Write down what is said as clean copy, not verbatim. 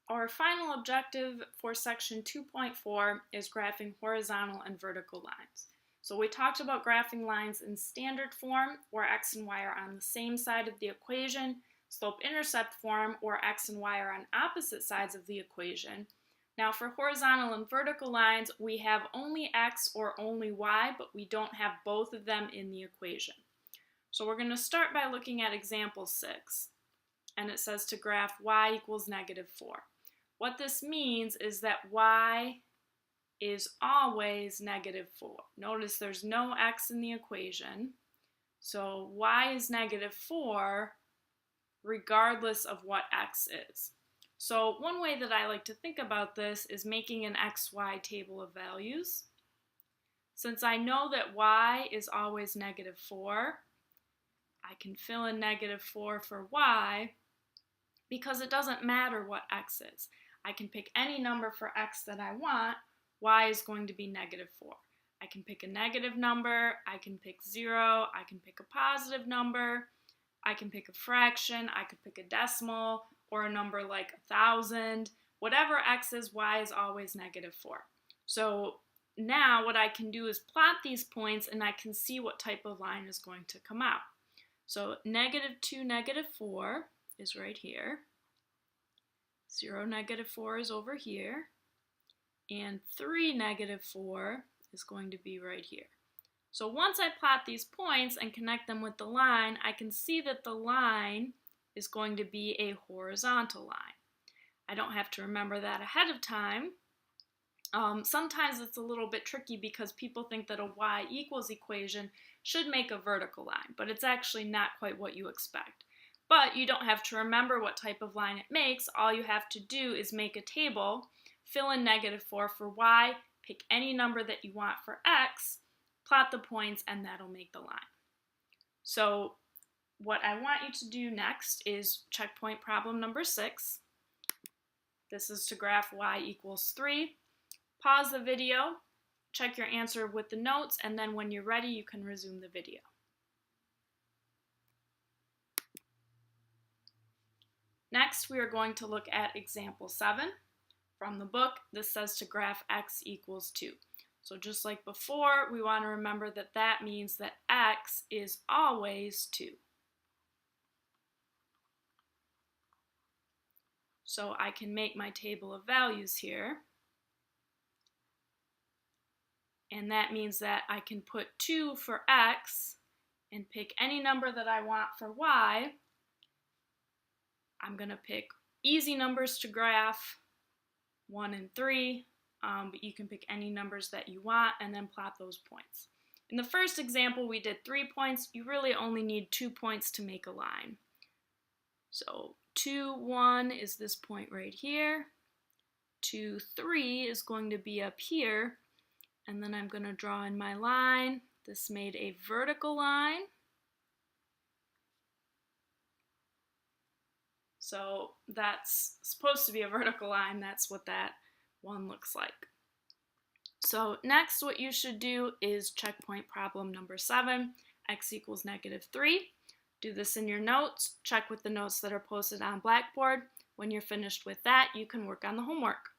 Our final objective for section 2.4 is graphing horizontal and vertical lines. So we talked about graphing lines in standard form, where x and y are on the same side of the equation, slope-intercept form, where x and y are on opposite sides of the equation. Now for horizontal and vertical lines, we have only x or only y, but we don't have both of them in the equation. So we're going to start by looking at example 6, and it says to graph y equals -4. What this means is that y is always -4. Notice there's no x in the equation, so y is -4 regardless of what x is. So one way that I like to think about this is making an xy table of values. Since I know that y is always -4, I can fill in -4 for y because it doesn't matter what x is. I can pick any number for x that I want. Y is going to be -4. I can pick a negative number, I can pick 0, I can pick a positive number, I can pick a fraction, I could pick a decimal, or a number like 1,000. Whatever x is, y is always -4. So now what I can do is plot these points and I can see what type of line is going to come out. So -2, -4 is right here. 0, -4 is over here. And 3, -4 is going to be right here. So once I plot these points and connect them with the line, I can see that the line is going to be a horizontal line. I don't have to remember that ahead of time. Sometimes it's a little bit tricky because people think that a y equals equation should make a vertical line, but it's actually not quite what you expect. But you don't have to remember what type of line it makes. All you have to do is make a table, fill in -4 for y, pick any number that you want for x, plot the points, and that'll make the line. So what I want you to do next is checkpoint problem number 6. This is to graph y equals 3. Pause the video, check your answer with the notes, and then when you're ready, you can resume the video. Next, we are going to look at example 7. From the book, this says to graph x equals 2. So just like before, we want to remember that that means that x is always 2. So I can make my table of values here. And that means that I can put 2 for x and pick any number that I want for y. I'm going to pick easy numbers to graph, 1 and 3, but you can pick any numbers that you want and then plot those points. In the first example, we did 3 points. You really only need 2 points to make a line. So 2, 1 is this point right here. 2, 3 is going to be up here. And then I'm going to draw in my line. This made a vertical line. So that's supposed to be a vertical line. That's what that one looks like. So next what you should do is checkpoint problem number 7, x equals -3. Do this in your notes. Check with the notes that are posted on Blackboard. When you're finished with that, you can work on the homework.